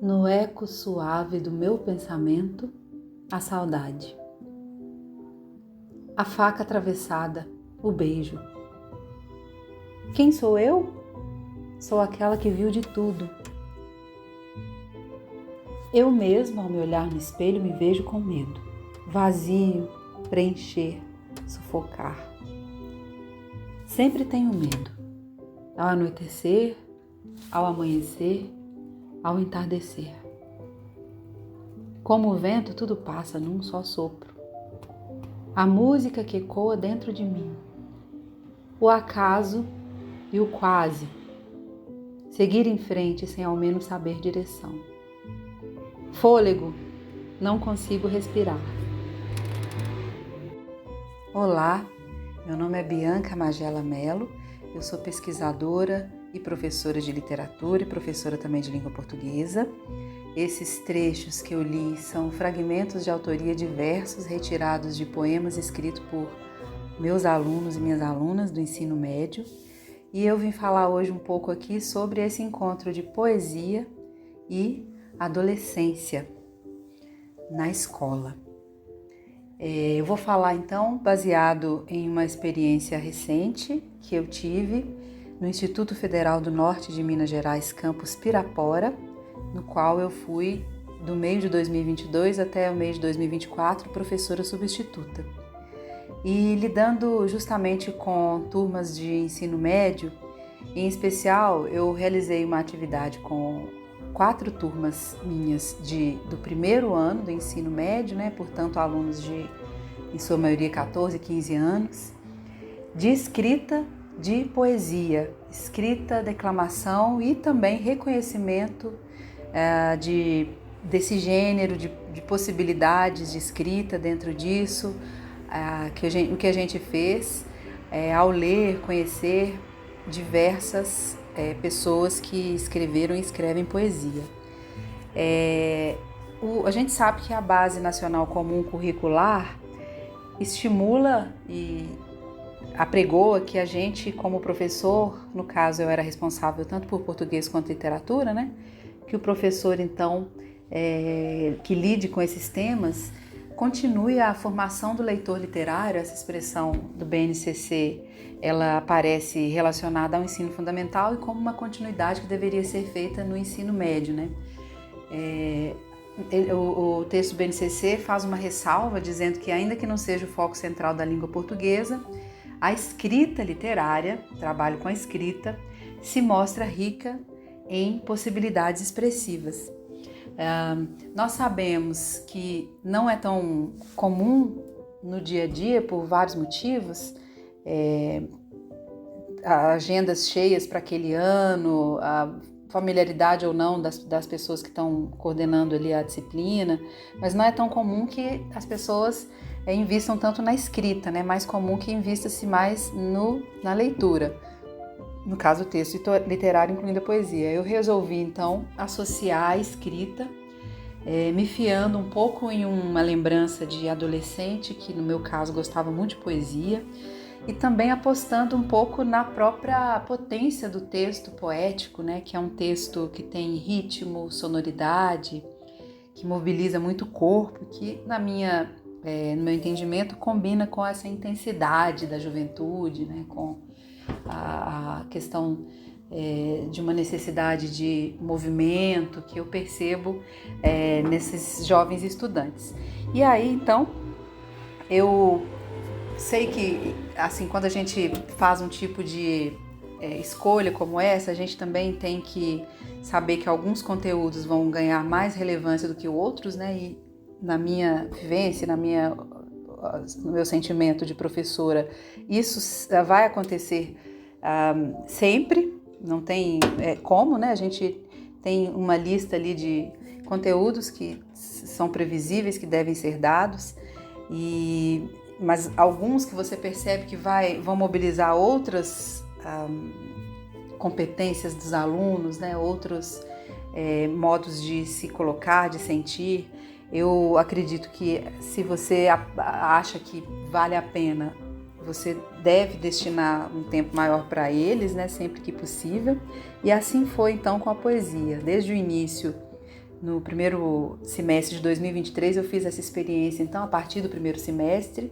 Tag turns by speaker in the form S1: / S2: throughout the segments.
S1: No eco suave do meu pensamento, a saudade. A faca atravessada, o beijo. Quem sou eu? Sou aquela que viu de tudo. Eu mesma, ao me olhar no espelho, me vejo com medo. Vazio, preencher, sufocar. Sempre tenho medo. Ao anoitecer, ao amanhecer, ao entardecer. Como o vento, tudo passa num só sopro. A música que ecoa dentro de mim. O acaso e o quase. Seguir em frente sem ao menos saber direção. Fôlego, não consigo respirar. Olá, meu nome é Bianca Magela Mello, eu sou pesquisadora e professora de literatura e professora também de língua portuguesa. Esses trechos que eu li são fragmentos de autoria diversos retirados de poemas escritos por meus alunos e minhas alunas do ensino médio. E eu vim falar hoje um pouco aqui sobre esse encontro de poesia e adolescência na escola. Eu vou falar então baseado em uma experiência recente que eu tive no Instituto Federal do Norte de Minas Gerais, campus Pirapora, no qual eu fui do mês de 2022 até o mês de 2024 professora substituta. E lidando justamente com turmas de ensino médio, em especial eu realizei uma atividade com 4 turmas minhas do primeiro ano do ensino médio, portanto alunos de, em sua maioria, 14, 15 anos, de escrita de poesia, escrita, declamação e também reconhecimento desse gênero, de possibilidades de escrita dentro disso, o que a gente fez ao ler, conhecer diversas pessoas que escreveram e escrevem poesia. A gente sabe que a Base Nacional Comum Curricular estimula e apregoa que a gente, como professor, no caso eu era responsável tanto por português quanto literatura, que o professor então que lide com esses temas continue a formação do leitor literário. Essa expressão do BNCC, ela aparece relacionada ao ensino fundamental e como uma continuidade que deveria ser feita no ensino médio, O texto do BNCC faz uma ressalva dizendo que, ainda que não seja o foco central da língua portuguesa, a escrita literária, trabalho com a escrita, se mostra rica em possibilidades expressivas. Nós sabemos que não é tão comum no dia a dia, por vários motivos, agendas cheias para aquele ano, a familiaridade ou não das pessoas que estão coordenando ali a disciplina, mas não é tão comum que as pessoas invistam tanto na escrita, É mais comum que invista-se mais na leitura. No caso, o texto literário, incluindo a poesia. Eu resolvi, então, associar a escrita, me fiando um pouco em uma lembrança de adolescente, que no meu caso gostava muito de poesia, e também apostando um pouco na própria potência do texto poético, que é um texto que tem ritmo, sonoridade, que mobiliza muito o corpo, que no meu entendimento combina com essa intensidade da juventude, com a questão de uma necessidade de movimento que eu percebo nesses jovens estudantes. E aí, então, eu sei que, assim, quando a gente faz um tipo de escolha como essa, a gente também tem que saber que alguns conteúdos vão ganhar mais relevância do que outros, E na minha vivência, no meu sentimento de professora, isso vai acontecer sempre, não tem como, A gente tem uma lista ali de conteúdos que são previsíveis, que devem ser dados, mas alguns que você percebe que vão mobilizar outras competências dos alunos, outros modos de se colocar, de sentir. Eu acredito que, se você acha que vale a pena, você deve destinar um tempo maior para eles, sempre que possível. E assim foi então com a poesia. Desde o início no primeiro semestre de 2023 eu fiz essa experiência, então, a partir do primeiro semestre,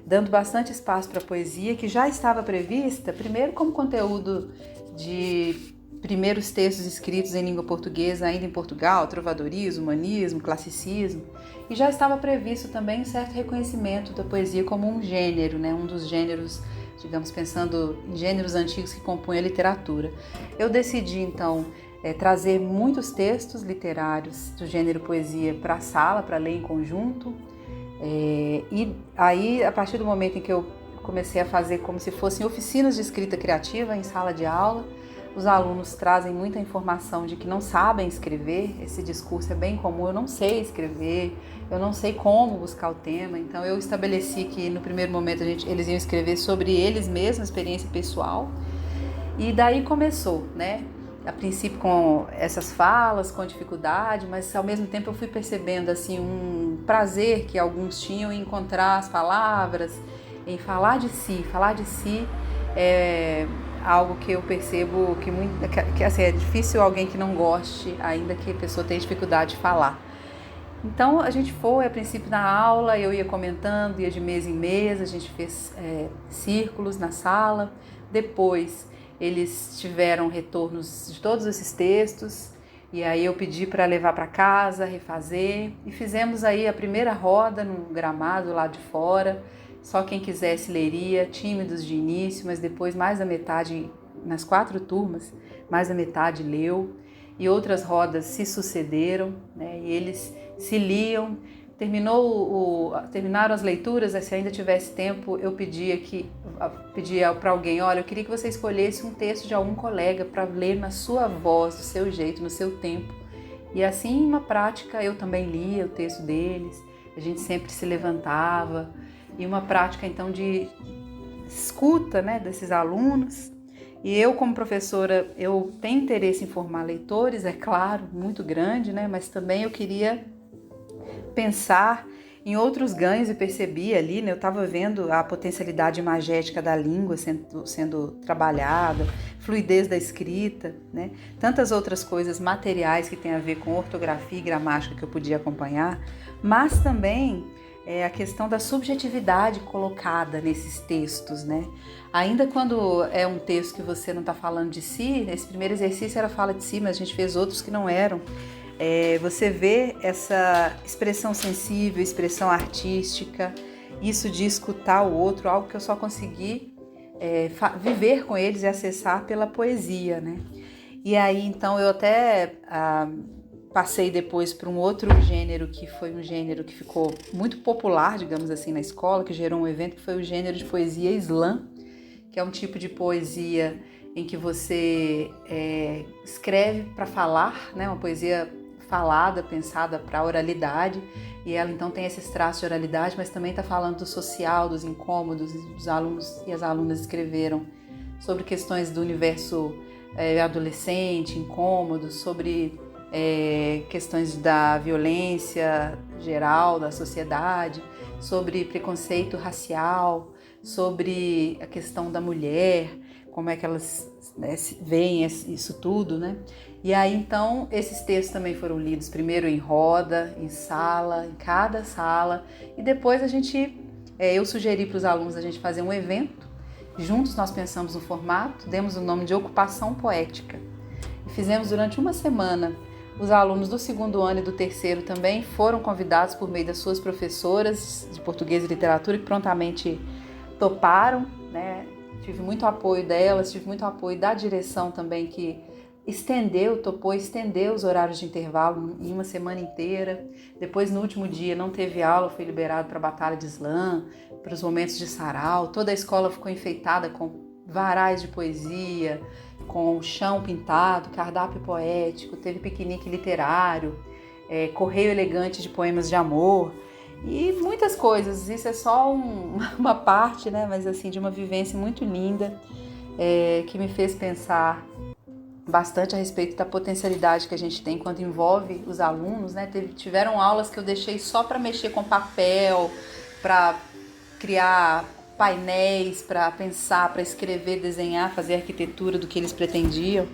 S1: dando bastante espaço para a poesia, que já estava prevista, primeiro como conteúdo de primeiros textos escritos em língua portuguesa, ainda em Portugal, trovadorismo, humanismo, classicismo, e já estava previsto também um certo reconhecimento da poesia como um gênero, né? Um dos gêneros, digamos, pensando em gêneros antigos que compõem a literatura. Eu decidi, então, trazer muitos textos literários do gênero poesia para a sala, para ler em conjunto, e aí, a partir do momento em que eu comecei a fazer como se fossem oficinas de escrita criativa em sala de aula, os alunos trazem muita informação de que não sabem escrever, esse discurso é bem comum, eu não sei escrever, eu não sei como buscar o tema, então eu estabeleci que no primeiro momento eles iam escrever sobre eles mesmos, experiência pessoal, e daí começou, né? A princípio com essas falas, com dificuldade, mas ao mesmo tempo eu fui percebendo assim um prazer que alguns tinham em encontrar as palavras, em falar de si. Falar de si é algo que eu percebo que assim, é difícil alguém que não goste, ainda que a pessoa tenha dificuldade de falar. Então a gente foi, a princípio na aula, eu ia comentando, ia de mesa em mesa, a gente fez círculos na sala, depois eles tiveram retornos de todos esses textos e aí eu pedi para levar para casa, refazer e fizemos aí a primeira roda no gramado lá de fora. Só quem quisesse leria, tímidos de início, mas depois mais da metade, nas 4 turmas, mais da metade leu e outras rodas se sucederam, né? E eles se liam. Terminaram as leituras, se ainda tivesse tempo, eu pedia para alguém, olha, eu queria que você escolhesse um texto de algum colega para ler na sua voz, do seu jeito, no seu tempo. E assim, uma prática, eu também lia o texto deles, a gente sempre se levantava, e uma prática então de escuta, né, desses alunos. E eu, como professora, eu tenho interesse em formar leitores, é claro, muito grande, né, mas também eu queria pensar em outros ganhos e percebi ali, né, eu estava vendo a potencialidade imagética da língua sendo trabalhada, fluidez da escrita, né, tantas outras coisas materiais que têm a ver com ortografia e gramática que eu podia acompanhar, mas também a questão da subjetividade colocada nesses textos, né? Ainda quando é um texto que você não está falando de si, esse primeiro exercício era fala de si, mas a gente fez outros que não eram. Você vê essa expressão sensível, expressão artística, isso de escutar o outro, algo que eu só consegui viver com eles e acessar pela poesia, né? E aí, então, eu até passei depois para um outro gênero, que foi um gênero que ficou muito popular, digamos assim, na escola, que gerou um evento, que foi o gênero de poesia slam, que é um tipo de poesia em que você escreve para falar, né? Uma poesia falada, pensada para a oralidade, e ela então tem esses traços de oralidade, mas também está falando do social, dos incômodos, os alunos e as alunas escreveram sobre questões do universo adolescente, incômodos, sobre questões da violência geral da sociedade, sobre preconceito racial, sobre a questão da mulher, como é que elas veem isso tudo, né? E aí, então, esses textos também foram lidos primeiro em roda, em sala, em cada sala, e depois eu sugeri para os alunos a gente fazer um evento. Juntos nós pensamos no formato, demos o nome de Ocupação Poética. E fizemos durante uma semana. Os alunos do 2º ano e do 3º também foram convidados por meio das suas professoras de português e literatura, que prontamente toparam, né? Tive muito apoio delas, tive muito apoio da direção também, que topou estender os horários de intervalo em uma semana inteira. Depois, no último dia, não teve aula, foi liberado para a batalha de slam, para os momentos de sarau. Toda a escola ficou enfeitada com varais de poesia, com o chão pintado, cardápio poético, teve piquenique literário, correio elegante de poemas de amor e muitas coisas. Isso é só uma parte, né? Mas assim, de uma vivência muito linda, que me fez pensar bastante a respeito da potencialidade que a gente tem quando envolve os alunos, né? Tiveram aulas que eu deixei só para mexer com papel, para criar painéis, para pensar, para escrever, desenhar, fazer arquitetura do que eles pretendiam.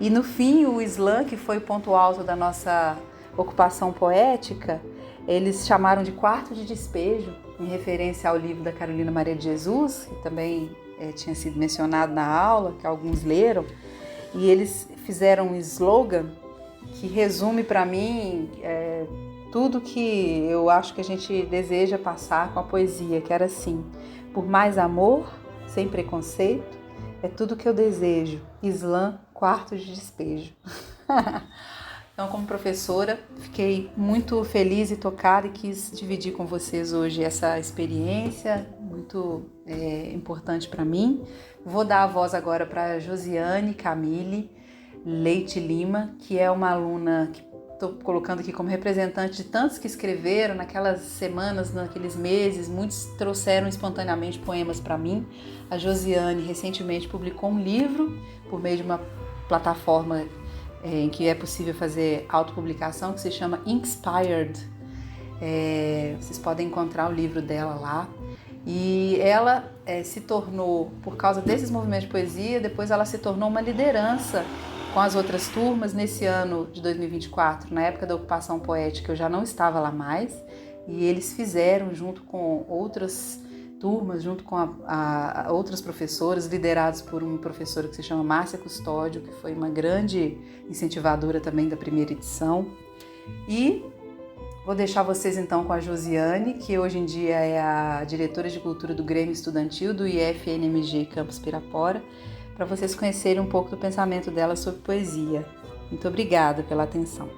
S1: E no fim, o slam, que foi o ponto alto da nossa ocupação poética, eles chamaram de quarto de despejo, em referência ao livro da Carolina Maria de Jesus, que também tinha sido mencionado na aula, que alguns leram, e eles fizeram um slogan que resume para mim tudo que eu acho que a gente deseja passar com a poesia, que era assim: por mais amor, sem preconceito, é tudo que eu desejo, Islã, quarto de despejo. Então, como professora, fiquei muito feliz e tocada e quis dividir com vocês hoje essa experiência muito importante para mim. Vou dar a voz agora para Josiane Camille Leite Lima, que é uma aluna que estou colocando aqui como representante de tantos que escreveram naquelas semanas, naqueles meses. Muitos trouxeram espontaneamente poemas para mim. A Josiane recentemente publicou um livro por meio de uma plataforma em que é possível fazer autopublicação, que se chama Inspired. Vocês podem encontrar o livro dela lá. E ela se tornou, por causa desses movimentos de poesia, depois ela se tornou uma liderança com as outras turmas nesse ano de 2024, na época da ocupação poética. Eu já não estava lá mais, e eles fizeram, junto com outras turmas, junto com outras professoras, liderados por uma professora que se chama Márcia Custódio, que foi uma grande incentivadora também da primeira edição. E vou deixar vocês então com a Josiane, que hoje em dia é a diretora de cultura do Grêmio Estudantil do IFNMG Campus Pirapora, para vocês conhecerem um pouco do pensamento dela sobre poesia. Muito obrigada pela atenção.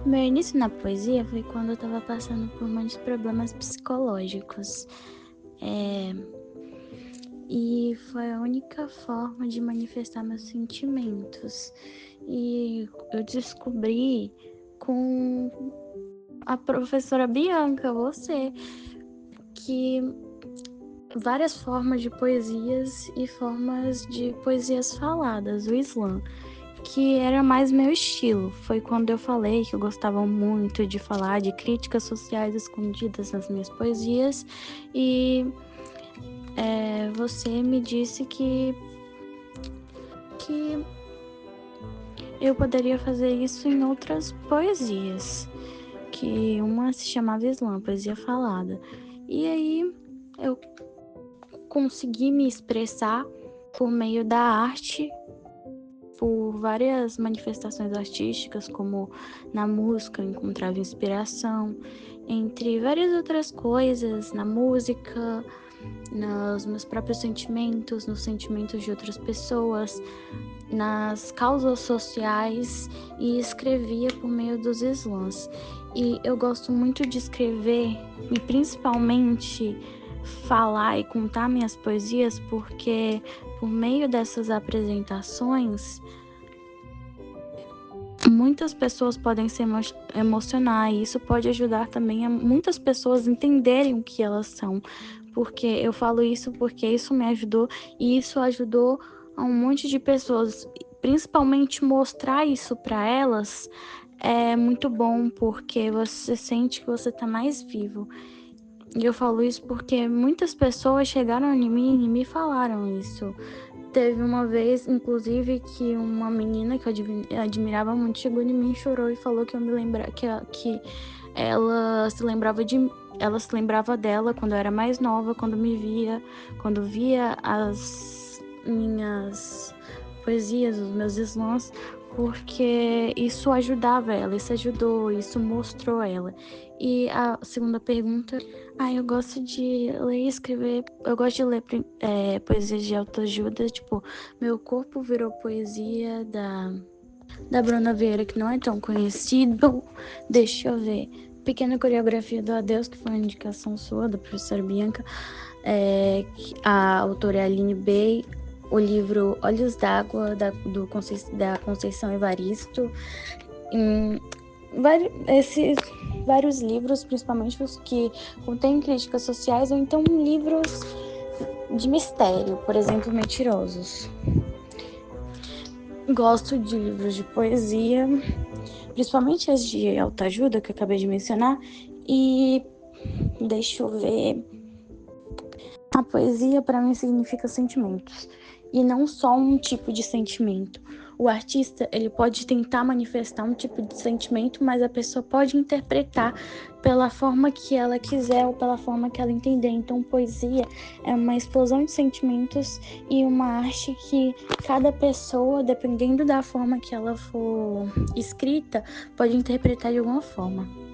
S2: Meu início na poesia foi quando eu estava passando por muitos problemas psicológicos. E foi a única forma de manifestar meus sentimentos. E eu descobri com a professora Bianca, que várias formas de poesias e formas de poesias faladas, o Islã, que era mais meu estilo. Foi quando eu falei que eu gostava muito de falar de críticas sociais escondidas nas minhas poesias, e você me disse que eu poderia fazer isso em outras poesias, que uma se chamava Islã, poesia falada. E aí eu consegui me expressar por meio da arte, por várias manifestações artísticas, como na música eu encontrava inspiração, entre várias outras coisas, na música, nos meus próprios sentimentos, nos sentimentos de outras pessoas, nas causas sociais, e escrevia por meio dos slams. E eu gosto muito de escrever, e principalmente falar e contar minhas poesias, porque por meio dessas apresentações muitas pessoas podem se emocionar, e isso pode ajudar também a muitas pessoas entenderem o que elas são, porque eu falo isso porque isso me ajudou, e isso ajudou a um monte de pessoas. Principalmente mostrar isso para elas é muito bom, porque você sente que você está mais vivo. E eu falo isso porque muitas pessoas chegaram em mim e me falaram isso. Teve uma vez, inclusive, que uma menina que eu admirava muito chegou em mim, chorou e falou que eu me lembra que ela se lembrava dela quando eu era mais nova, quando via as minhas poesias, os meus slams, porque isso ajudava ela, isso ajudou, isso mostrou ela. E a segunda pergunta, eu gosto de ler e escrever, eu gosto de ler poesias de autoajuda, tipo, Meu Corpo Virou Poesia, da Bruna Vieira, que não é tão conhecido. Deixa eu ver, Pequena Coreografia do Adeus, que foi uma indicação sua, da professora Bianca, a autora é Aline Bey, o livro Olhos d'Água, da Conceição Evaristo, esses vários livros, principalmente os que contêm críticas sociais, ou então livros de mistério, por exemplo, Mentirosos. Gosto de livros de poesia, principalmente as de autoajuda, que eu acabei de mencionar, e deixa eu ver, a poesia para mim significa sentimentos, e não só um tipo de sentimento. O artista, ele pode tentar manifestar um tipo de sentimento, mas a pessoa pode interpretar pela forma que ela quiser ou pela forma que ela entender. Então, poesia é uma explosão de sentimentos e uma arte que cada pessoa, dependendo da forma que ela for escrita, pode interpretar de alguma forma.